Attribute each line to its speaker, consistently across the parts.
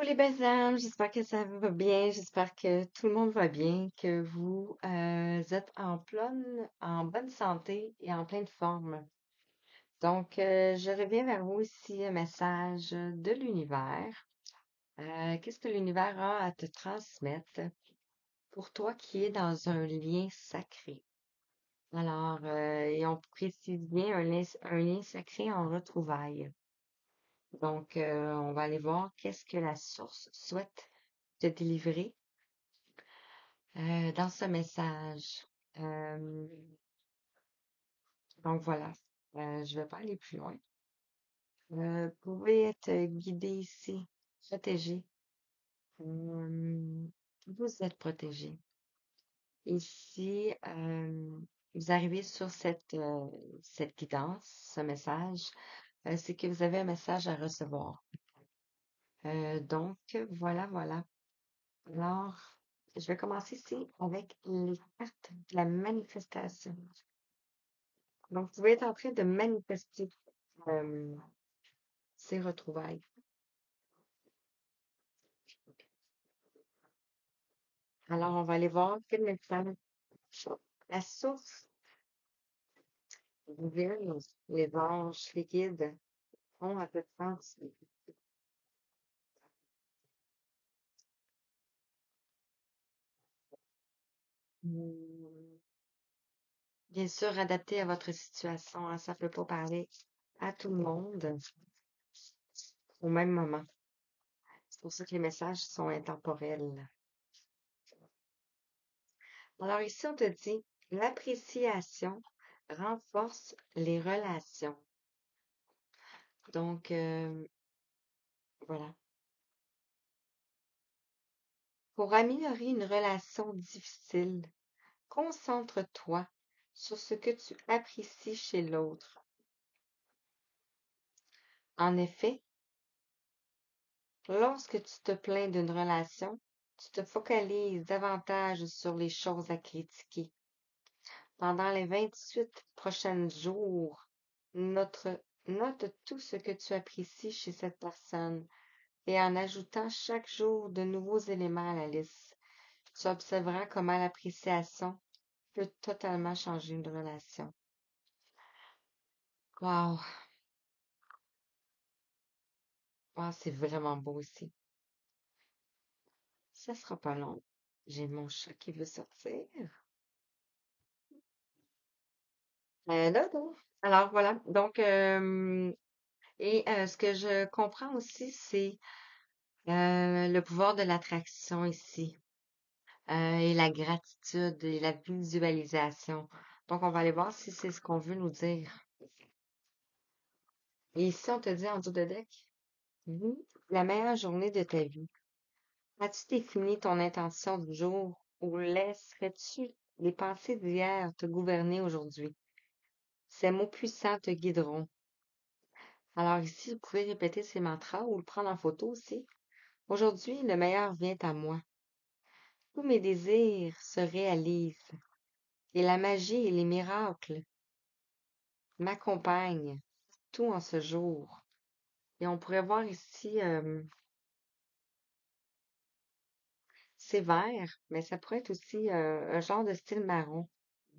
Speaker 1: Coucou les belles âmes, j'espère que ça va bien, j'espère que tout le monde va bien, que vous êtes en bonne santé et en pleine forme. Donc, je reviens vers vous ici, un message de l'univers. Qu'est-ce que l'univers a à te transmettre pour toi qui es dans un lien sacré? Alors, et on précise bien un lien sacré en retrouvailles. Donc, on va aller voir qu'est-ce que la source souhaite te délivrer dans ce message. Euh, donc voilà, je vais pas aller plus loin. Vous pouvez être guidé ici, protégé. Euh, vous êtes protégé. Ici, vous arrivez sur cette guidance, ce message, c'est que vous avez un message à recevoir. Donc, voilà. Alors, je vais commencer ici avec les cartes de la manifestation. Donc, vous pouvez être en train de manifester euh, ces retrouvailles. Alors, on va aller voir quel message la source divine, les anges, les guides ont à cette sens. Bien sûr, adapté à votre situation, hein, ça ne peut pas parler à tout le monde au même moment. C'est pour ça que les messages sont intemporels. Alors ici, on te dit, l'appréciation renforce les relations. Donc, voilà. Pour améliorer une relation difficile, concentre-toi sur ce que tu apprécies chez l'autre. En effet, lorsque tu te plains d'une relation, tu te focalises davantage sur les choses à critiquer. Pendant les 28 prochains jours, note, note tout ce que tu apprécies chez cette personne et en ajoutant chaque jour de nouveaux éléments à la liste. Tu observeras comment l'appréciation peut totalement changer une relation. Wow, wow, c'est vraiment beau ici. Ça sera pas long. J'ai mon chat qui veut sortir. Là, donc. Alors voilà. Donc, ce que je comprends aussi, c'est le pouvoir de l'attraction ici, et la gratitude et la visualisation. Donc, on va aller voir si c'est ce qu'on veut nous dire. Et ici, on te dit en dos de deck, vis la meilleure journée de ta vie. As-tu défini ton intention du jour ou laisserais-tu les pensées d'hier te gouverner aujourd'hui? Ces mots puissants te guideront. Alors ici, vous pouvez répéter ces mantras ou le prendre en photo aussi. Aujourd'hui, le meilleur vient à moi. Tous mes désirs se réalisent et la magie et les miracles m'accompagnent tout en ce jour. Et on pourrait voir ici, c'est vert, mais ça pourrait être aussi un genre de style marron.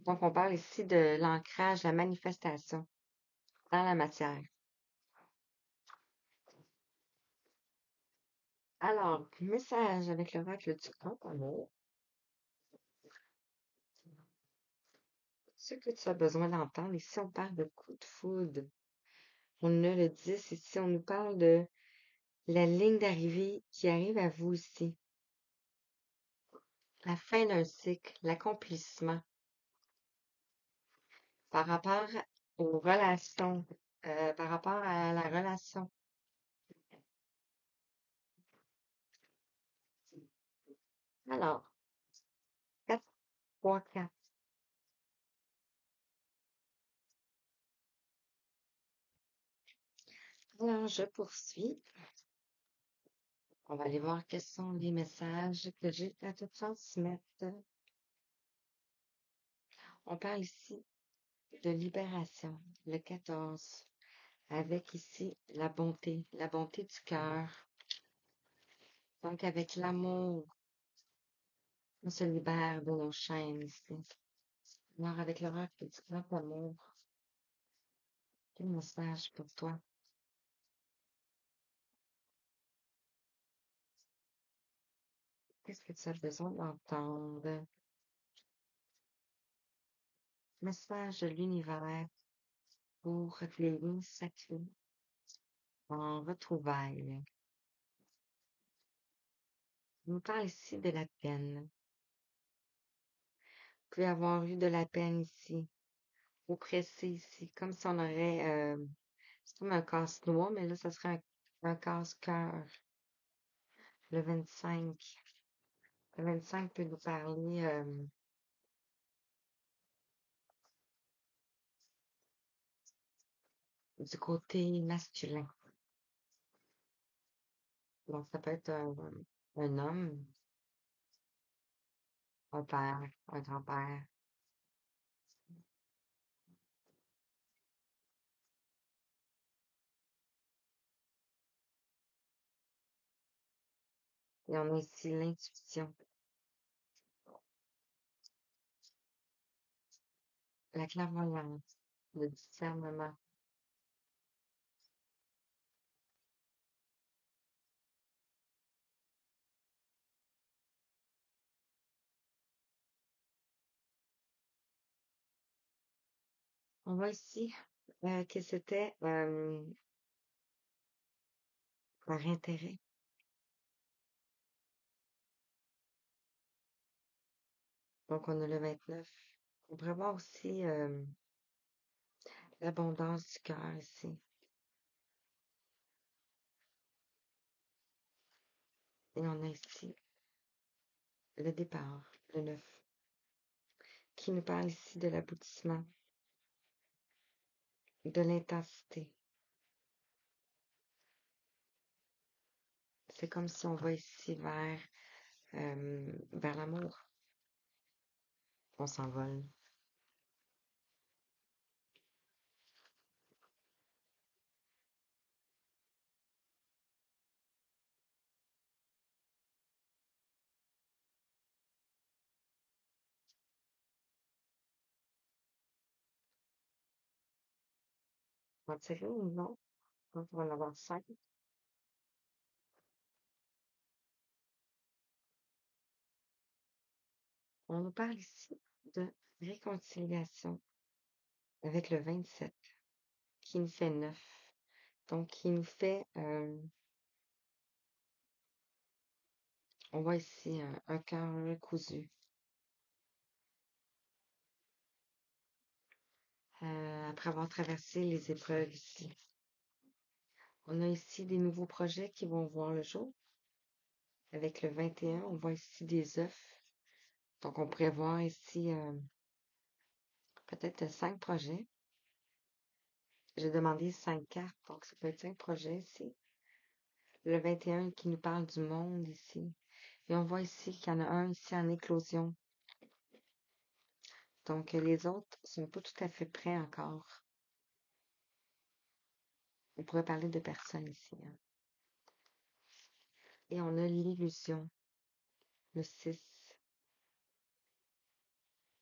Speaker 1: Donc, on parle ici de l'ancrage, la manifestation dans la matière. Alors, message avec l'oracle du grand amour. Ce que tu as besoin d'entendre, ici, on parle de coup de foudre. On a le 10, ici, on nous parle de la ligne d'arrivée qui arrive à vous ici. La fin d'un cycle, l'accomplissement par rapport aux relations, par rapport à la relation. Alors, 4, 3, 4. Alors, je poursuis. On va aller voir quels sont les messages que j'ai à te transmettre. On parle ici de libération, le 14, avec ici la bonté du cœur. Donc, avec l'amour, on se libère de nos chaînes ici. Alors, avec l'oracle du grand amour, quel message pour toi? Qu'est-ce que tu as besoin d'entendre? Message de l'univers pour les lignes sacrées en retrouvailles. On nous parle ici de la peine. Vous pouvez avoir eu de la peine ici, oppressé ici, comme si on aurait, c'est comme un casse-noix, mais là, ça serait un casse-cœur. Le 25. Le 25 peut nous parler du côté masculin. Donc, ça peut être un homme, un père, un grand-père. Et on a ici l'intuition, la clairvoyance, le discernement. On voit ici que c'était par intérêt. Donc, on a le 29. On pourrait voir aussi l'abondance du cœur ici. Et on a ici le départ, le 9, qui nous parle ici de l'aboutissement, de l'intensité. C'est comme si on va ici vers l'amour. On s'envole. On va tirer ou non? Donc, on va en avoir 5. On nous parle ici de réconciliation avec le 27, qui nous fait 9. Donc, qui nous fait, on voit ici un cœur recousu. Après avoir traversé les épreuves ici. On a ici des nouveaux projets qui vont voir le jour. Avec le 21, on voit ici des œufs. Donc, on pourrait voir ici peut-être 5 projets. J'ai demandé 5 cartes, donc ça peut être 5 projets ici. Le 21 qui nous parle du monde ici. Et on voit ici qu'il y en a un ici en éclosion. Donc, les autres sont pas tout à fait prêts encore. On pourrait parler de personnes ici, hein. Et on a l'illusion, le 6,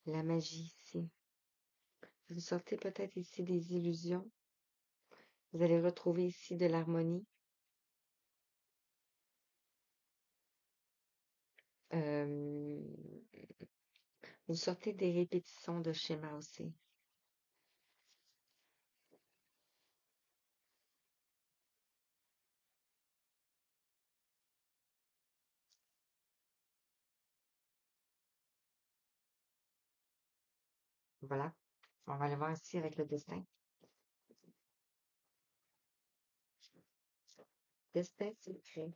Speaker 1: la magie ici. Vous sortez peut-être ici des illusions. Vous allez retrouver ici de l'harmonie. Euh, vous sortez des répétitions de schémas aussi. Voilà. On va le voir ici avec le destin. Destin secret.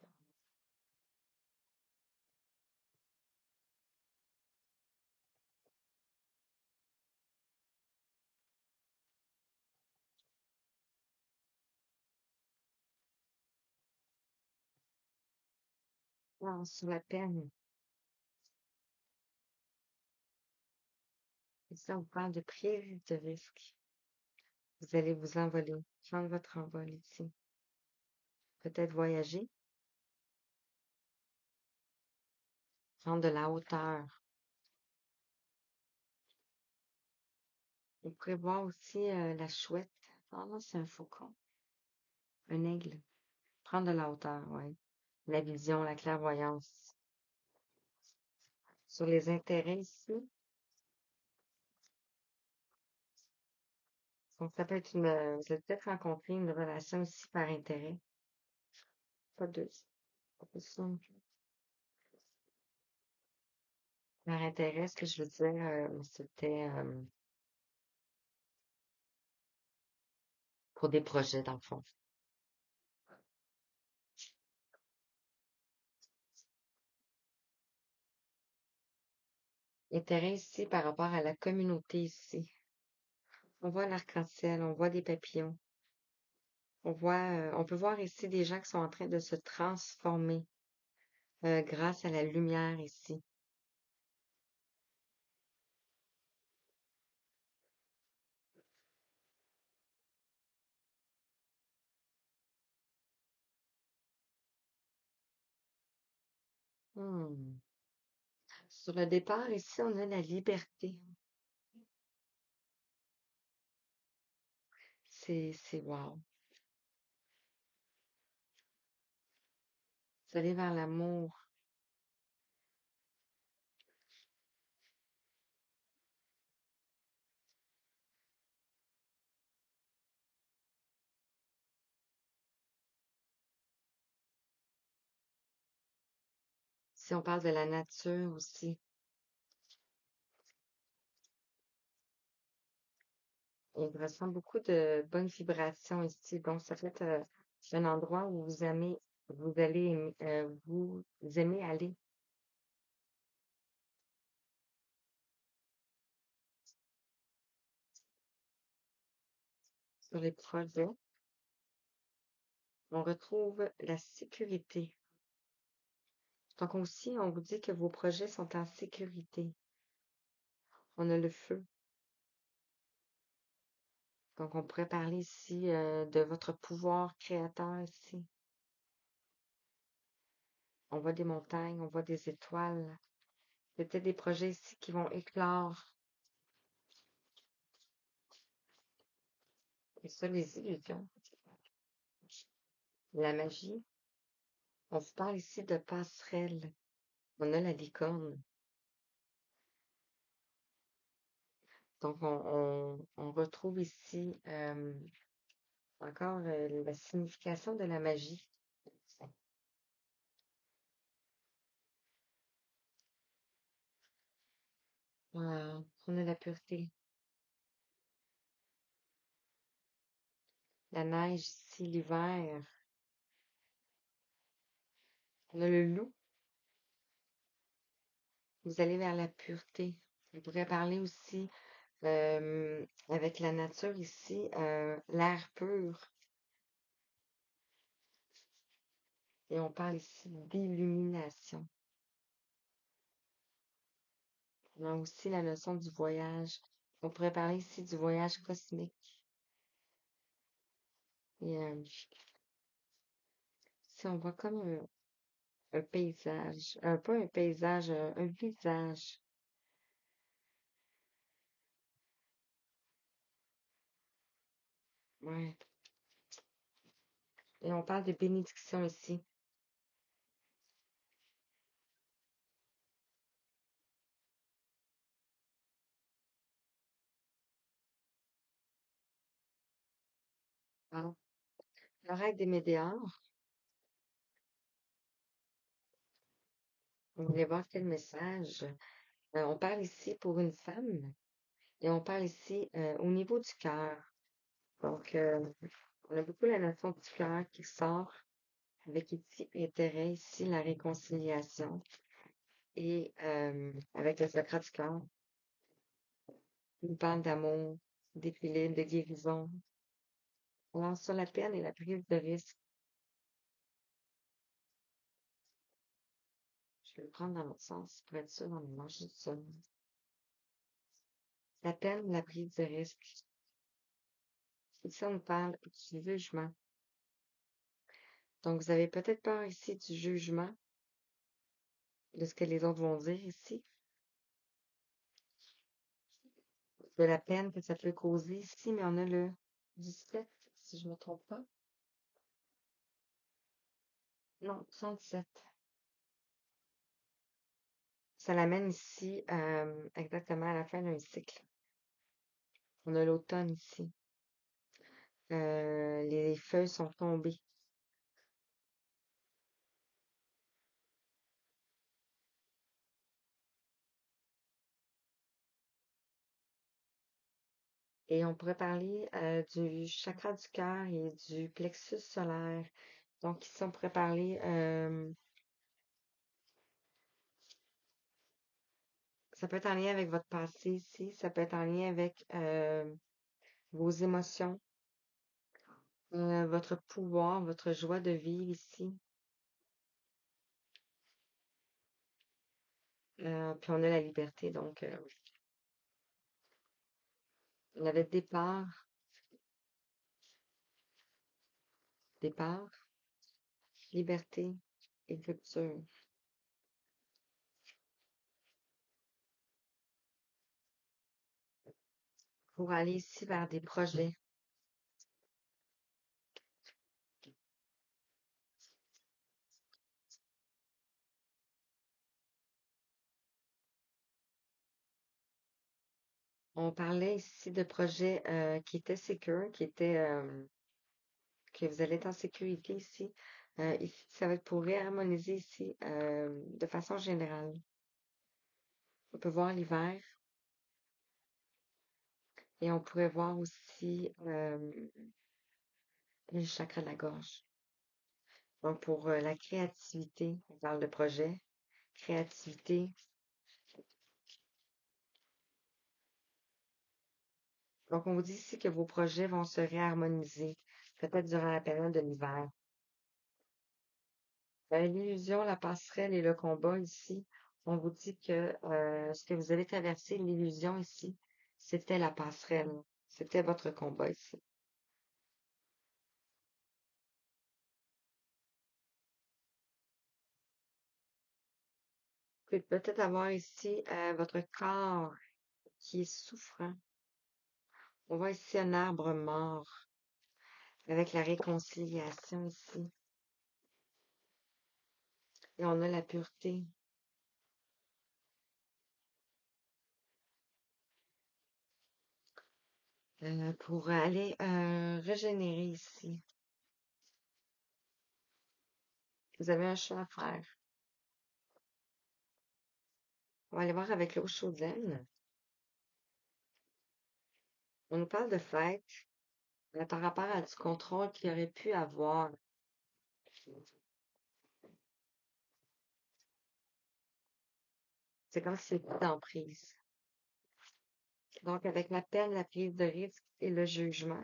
Speaker 1: Non, sur la peine. Et ça, on parle de prise de risque. Vous allez vous envoler, prendre votre envol ici. Peut-être voyager. prendre de la hauteur. On pourrait voir aussi la chouette. Ah non, c'est un faucon. Un aigle. Prendre de la hauteur, ouais. La vision, la clairvoyance. Sur les intérêts ici, donc ça peut être vous allez peut-être rencontrer une relation aussi par intérêt. Pas de, pas ça. Par intérêt, ce que je veux dire, c'était pour des projets, dans le fond. Intérêt ici par rapport à la communauté ici. On voit l'arc-en-ciel, on voit des papillons. On peut voir ici des gens qui sont en train de se transformer grâce à la lumière ici. Hmm. Sur le départ, ici, on a la liberté. C'est wow. Vous allez vers l'amour. Si on parle de la nature aussi, il ressent beaucoup de bonnes vibrations ici. Donc, ça peut être un endroit où vous allez vous aimez aller sur les projets. On retrouve la sécurité. Donc aussi, on vous dit que vos projets sont en sécurité. On a le feu. Donc, on pourrait parler ici de votre pouvoir créateur ici. On voit des montagnes, on voit des étoiles. Il y a peut-être des projets ici qui vont éclore. Et ça, les illusions, la magie. On vous parle ici de passerelle. On a la licorne. Donc, on retrouve ici encore la signification de la magie. Voilà. On a la pureté. La neige ici, l'hiver. On a le loup. Vous allez vers la pureté. On pourrait parler aussi avec la nature ici, l'air pur. Et on parle ici d'illumination. On a aussi la notion du voyage. On pourrait parler ici du voyage cosmique. Et ici, on voit comme un paysage, pas un paysage, un visage. Ouais. Et on parle de bénédiction ici. Ah. L'oreille des médiors. On voulait voir quel message. On parle ici pour une femme et on parle ici au niveau du cœur. Donc, on a beaucoup la notion du cœur qui sort avec ici intérêt, ici la réconciliation et avec le sacre du cœur, une parle d'amour, d'équilibre, de guérison. Alors, sur la peine et la prise de risque, je vais le prendre dans l'autre sens pour être sûr d'en manger du ça. La peine, la prise de risque. Ici, on parle du jugement. Donc, vous avez peut-être peur ici du jugement de ce que les autres vont dire ici, de la peine que ça peut causer ici, mais on a le 17, si je ne me trompe pas. Non, 117. Ça l'amène ici exactement à la fin d'un cycle. On a l'automne ici. Les feuilles sont tombées. Et on pourrait parler du chakra du cœur et du plexus solaire. Donc ici, on pourrait parler, ça peut être en lien avec votre passé ici, ça peut être en lien avec vos émotions, votre pouvoir, votre joie de vivre ici. Puis on a la liberté, donc on avait départ, liberté et rupture. Pour aller ici vers des projets. On parlait ici de projets qui étaient secure, que vous allez être en sécurité ici. Ici, ça va être pour réharmoniser ici de façon générale. On peut voir l'hiver et on pourrait voir aussi le chakra de la gorge. Donc, pour la créativité, on parle de projet, créativité. Donc, on vous dit ici que vos projets vont se réharmoniser, peut-être durant la période de l'hiver. L'illusion, la passerelle et le combat ici, on vous dit que ce que vous avez traversé, l'illusion ici, c'était la passerelle. C'était votre combat ici. Vous pouvez peut-être avoir ici votre corps qui est souffrant. On voit ici un arbre mort avec la réconciliation ici. Et on a la pureté. Pour aller régénérer ici. Vous avez un choix à faire. On va aller voir avec l'eau chaudaine. On nous parle de fête par rapport à du contrôle qu'il aurait pu avoir. C'est comme si c'était en prise. Donc, avec la peine, la prise de risque et le jugement.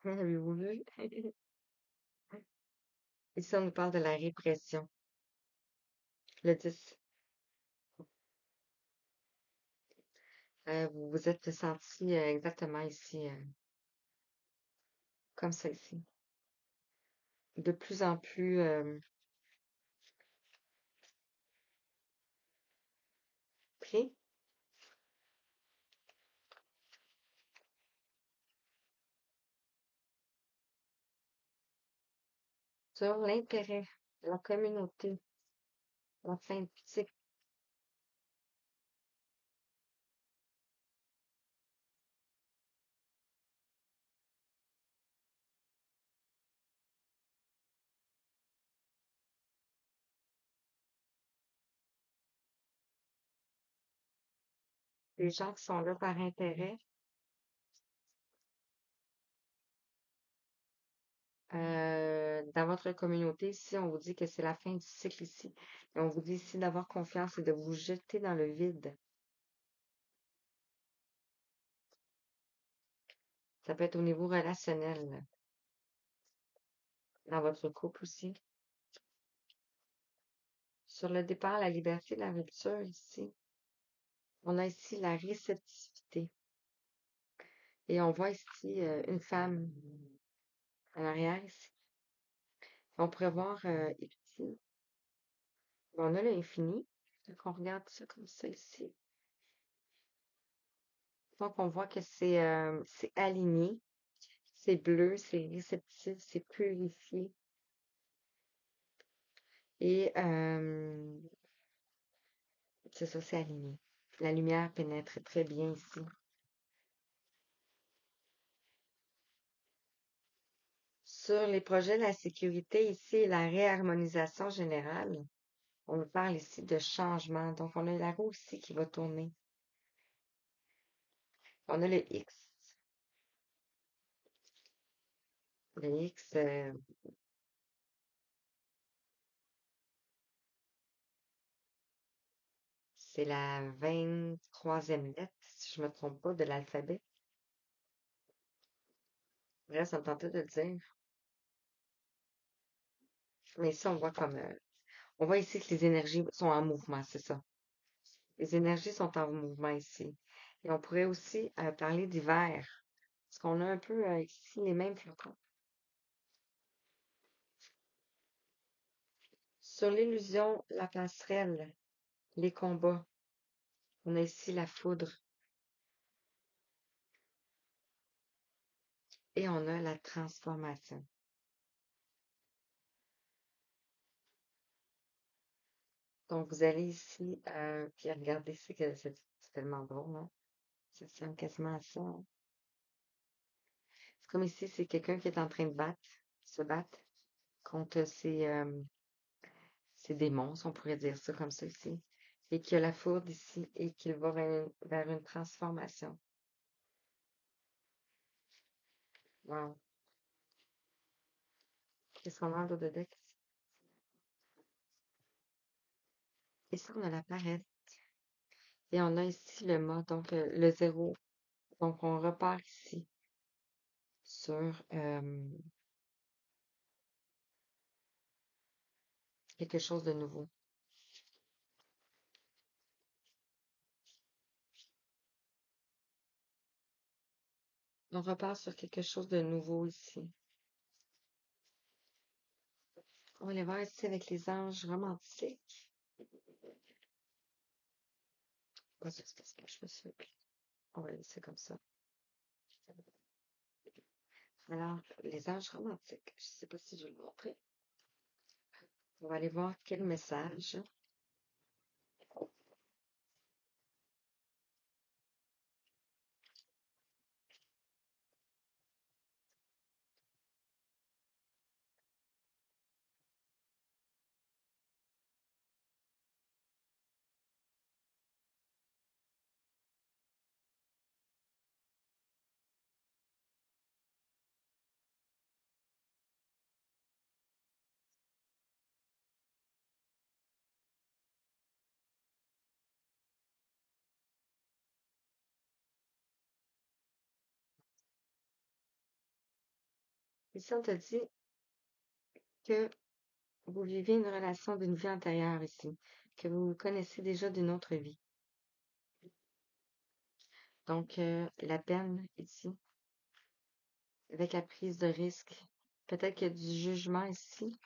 Speaker 1: Avez-vous vu? Ici, on nous parle de la répression. Le 10. Vous vous êtes senti exactement ici, comme ça ici. De plus en plus pris sur l'intérêt de la communauté, la fin de cycle. Les gens qui sont là par intérêt. Dans votre communauté, ici, on vous dit que c'est la fin du cycle ici. Et on vous dit ici d'avoir confiance et de vous jeter dans le vide. Ça peut être au niveau relationnel, dans votre couple aussi. Sur le départ, la liberté, la rupture ici. On a ici la réceptivité. Et on voit ici une femme en arrière ici. On pourrait voir ici, on a l'infini. Donc on regarde ça comme ça ici. Donc on voit que c'est aligné, c'est bleu, c'est réceptif, c'est purifié. Et c'est ça, c'est aligné. La lumière pénètre très bien ici. Sur les projets de la sécurité ici et la réharmonisation générale, on parle ici de changement. Donc, on a la roue ici qui va tourner. On a le X. Le X, c'est la 23e lettre, si je me trompe pas, de l'alphabet. Bref, ça me tentait de le dire. Mais ici, on voit on voit ici que les énergies sont en mouvement, c'est ça. Les énergies sont en mouvement ici. Et on pourrait aussi parler d'hiver, parce qu'on a un peu ici les mêmes flocons. Sur l'illusion, la passerelle, les combats, on a ici la foudre et on a la transformation. Donc, vous allez ici, puis regardez, c'est tellement drôle, hein? Ça ressemble quasiment à ça, hein. C'est comme ici, c'est quelqu'un qui est en train de se battre contre ses démons, si on pourrait dire ça comme ça ici, et qu'il y a la foudre ici, et qu'il va vers une transformation. Wow. Qu'est-ce qu'on a en dos de deck? Et ça, on a la parette. Et on a ici le mât, donc le zéro. Donc, on repart ici sur quelque chose de nouveau. On repart sur quelque chose de nouveau ici. On va aller voir ici avec les anges romantiques. Pas sûr, c'est parce que je me suis... On va laisser comme ça. Alors, les anges romantiques. Je ne sais pas si je vais le montrer. On va aller voir quel message. Ici, on te dit que vous vivez une relation d'une vie antérieure ici, que vous vous connaissez déjà d'une autre vie. Donc, la peine ici, avec la prise de risque. Peut-être qu'il y a du jugement ici.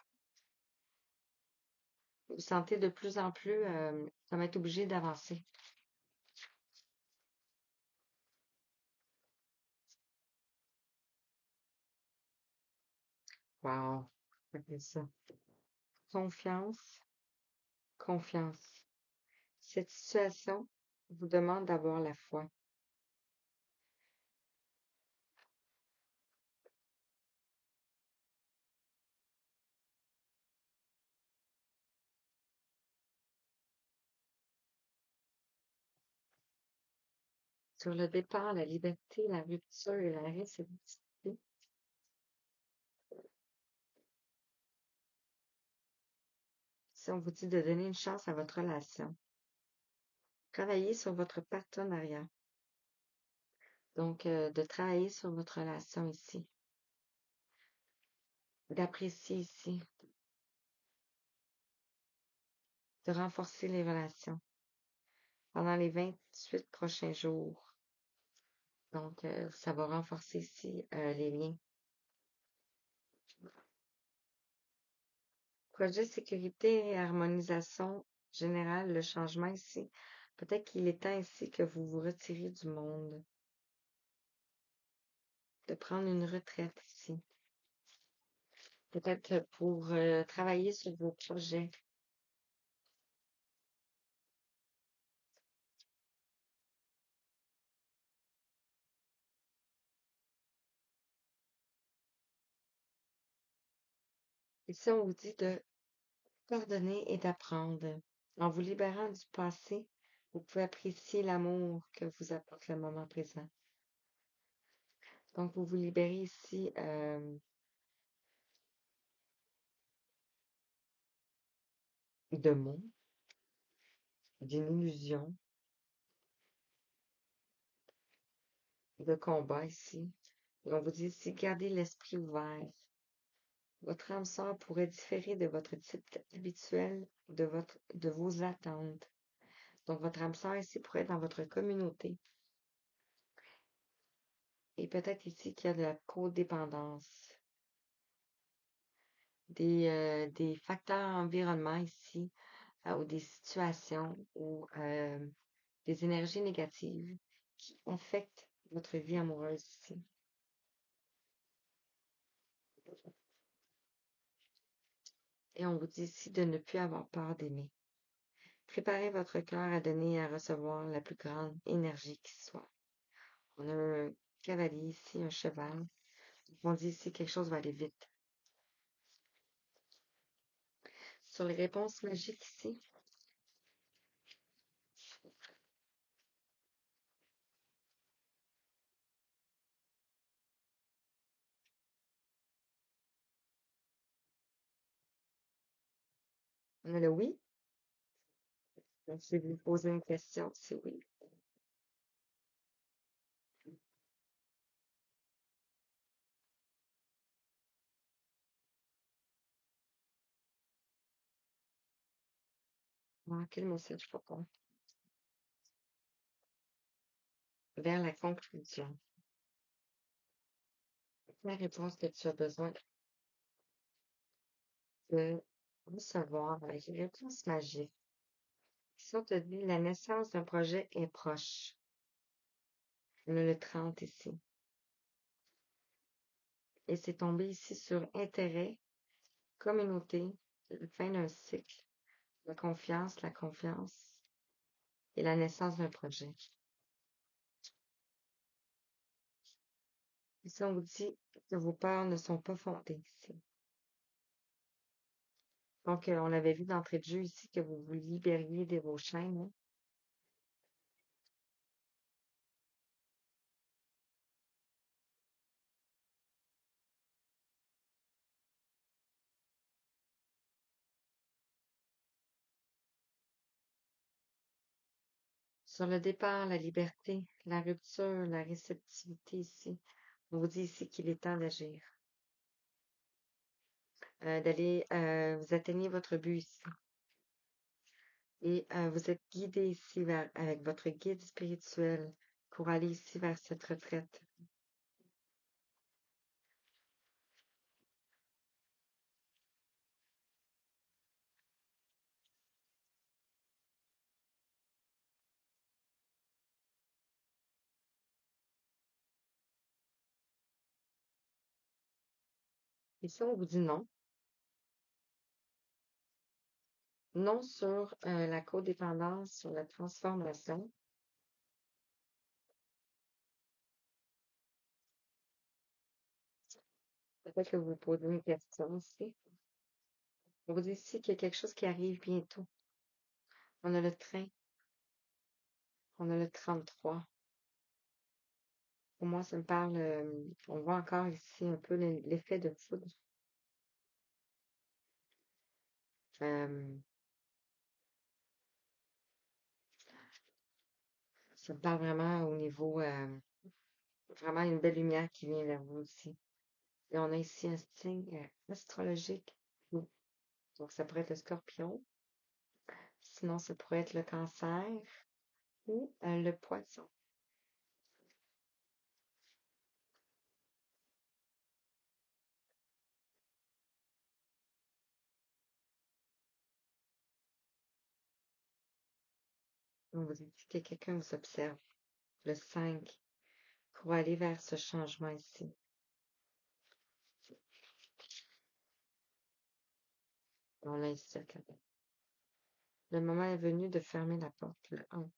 Speaker 1: Vous vous sentez de plus en plus comme être obligé d'avancer. Wow. C'est ça. Confiance, confiance. Cette situation vous demande d'avoir la foi. Sur le départ, la liberté, la rupture et la réceptivité. Si on vous dit de donner une chance à votre relation, travaillez sur votre partenariat. Donc, de travailler sur votre relation ici, d'apprécier ici, de renforcer les relations pendant les 28 prochains jours. Donc, ça va renforcer ici les liens. Projet sécurité et harmonisation générale, le changement ici. Peut-être qu'il est temps ici que vous vous retiriez du monde, de prendre une retraite ici. Peut-être pour travailler sur vos projets. Ici, on vous dit de pardonner et d'apprendre. En vous libérant du passé, vous pouvez apprécier l'amour que vous apporte le moment présent. Donc, vous vous libérez ici de mots, d'une illusion, de combat ici. Et on vous dit ici, gardez l'esprit ouvert. Votre âme sœur pourrait différer de votre type habituel, de vos attentes. Donc, votre âme sœur ici pourrait être dans votre communauté. Et peut-être ici qu'il y a de la codépendance, des facteurs environnements ici, ou des situations ou des énergies négatives qui affectent votre vie amoureuse ici. Et on vous dit ici de ne plus avoir peur d'aimer. Préparez votre cœur à donner et à recevoir la plus grande énergie qui soit. On a un cavalier ici, un cheval. On dit ici quelque chose va aller vite. Sur les réponses magiques ici, on a le oui. Donc, je vais vous poser une question, c'est oui. Quel message pour toi? Vers la conclusion. La réponse que tu as besoin de recevoir avec les réponses magiques. Si on te dit la naissance d'un projet est proche, on a le 30 ici. Et c'est tombé ici sur intérêt, communauté, la fin d'un cycle, la confiance et la naissance d'un projet. Ici, on vous dit que vos peurs ne sont pas fondées ici. Donc, on avait vu d'entrée de jeu ici que vous vous libériez de vos chaînes, hein. Sur le départ, la liberté, la rupture, la réceptivité ici. On vous dit ici qu'il est temps d'agir, d'aller, vous atteignez votre but ici. Et vous êtes guidé ici avec votre guide spirituel pour aller ici vers cette retraite. Ici, on vous dit non. Non sur la codépendance, sur la transformation. Peut-être que vous posez une question ici. On vous dit ici qu'il y a quelque chose qui arrive bientôt. On a le train, on a le 33. Pour moi, ça me parle, on voit encore ici un peu l'effet de foudre. Euh, Ça me parle vraiment au niveau, vraiment une belle lumière qui vient vers vous aussi. Et on a ici un signe astrologique. Mm. Donc, ça pourrait être le scorpion. Sinon, ça pourrait être le cancer ou le poisson. On vous dit que quelqu'un vous observe. Le 5 pour aller vers ce changement ici. On l'a ici. Le moment est venu de fermer la porte. Le 1.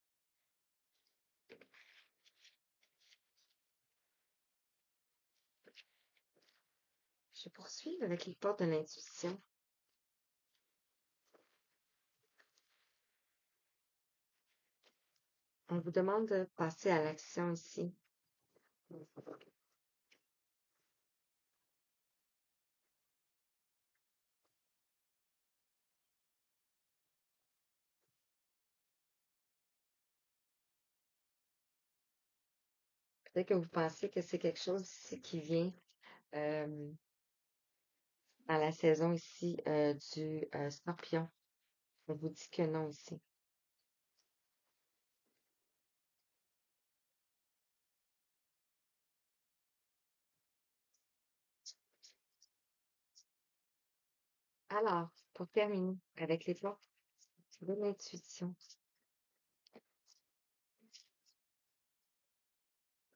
Speaker 1: Je poursuis avec les portes de l'intuition. On vous demande de passer à l'action ici. Peut-être que vous pensez que c'est quelque chose ici qui vient euh, dans la saison ici du scorpion. On vous dit que non ici. Alors, pour terminer avec les portes de l'intuition,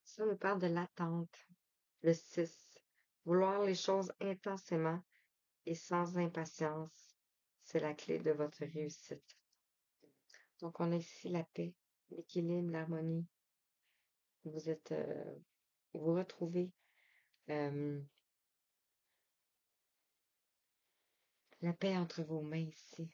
Speaker 1: ça nous parle de l'attente. Le 6. Vouloir les choses intensément et sans impatience, c'est la clé de votre réussite. Donc, on a ici la paix, l'équilibre, l'harmonie. Vous êtes, vous retrouvez euh, la paix entre vos mains ici.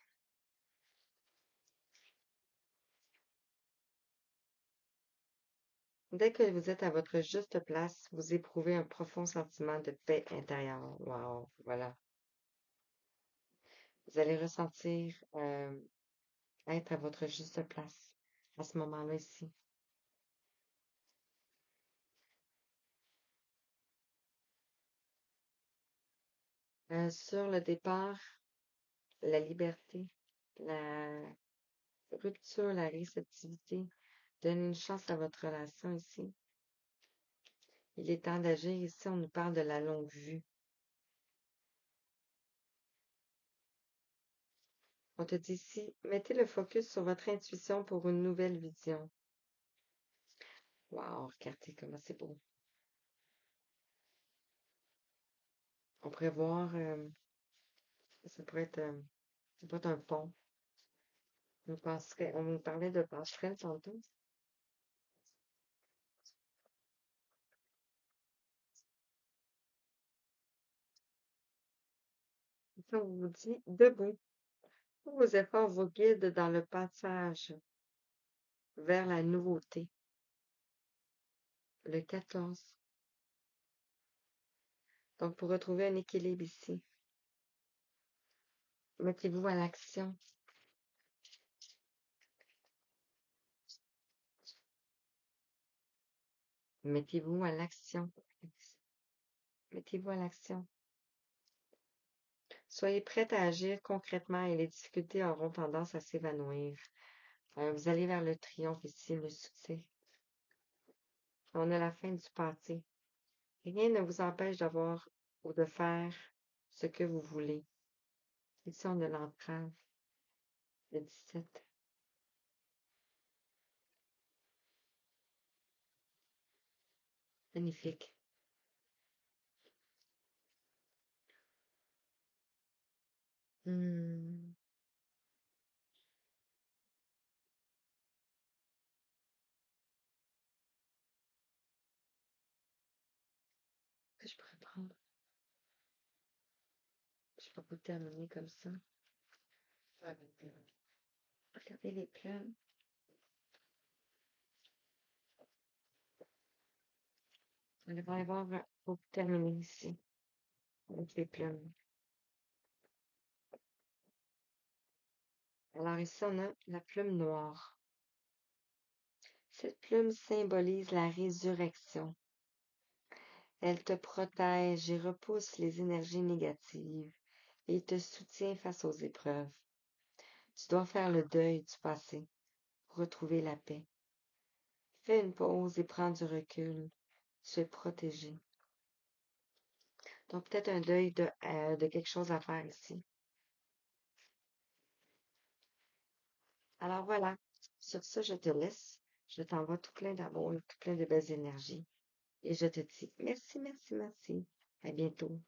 Speaker 1: Dès que vous êtes à votre juste place, vous éprouvez un profond sentiment de paix intérieure. Wow, voilà. Vous allez ressentir être à votre juste place à ce moment-là ici. Sur le départ, la liberté, la rupture, la réceptivité, donnez une chance à votre relation ici. Il est temps d'agir ici, on nous parle de la longue vue. On te dit ici, mettez le focus sur votre intuition pour une nouvelle vision. Wow, regardez comment c'est beau. On pourrait voir, ça pourrait être, ça pourrait être un pont. On nous parlait de passerelle tantôt. Ici, on vous dit debout. Tous vos efforts vous guident dans le passage vers la nouveauté. Le 14. Donc, pour retrouver un équilibre ici, mettez-vous à l'action. Mettez-vous à l'action. Mettez-vous à l'action. Soyez prête à agir concrètement et les difficultés auront tendance à s'évanouir. Vous allez vers le triomphe ici, le succès. On a la fin du passé. Rien ne vous empêche d'avoir ou de faire ce que vous voulez. Ici, on a l'entrave, le 17. Magnifique. Hmm, que je pourrais prendre? Je peux pas terminer comme ça. Regardez les plumes. On va y voir pour terminer ici, avec les plumes. Alors ici, on a la plume noire. Cette plume symbolise la résurrection. Elle te protège et repousse les énergies négatives et te soutient face aux épreuves. Tu dois faire le deuil du passé pour retrouver la paix. Fais une pause et prends du recul. Tu es protégé. Donc peut-être un deuil de quelque chose à faire ici. Alors voilà, Sur ça, je te laisse. Je t'envoie tout plein d'amour, tout plein de belles énergies. Et je te dis merci, merci, merci. À bientôt.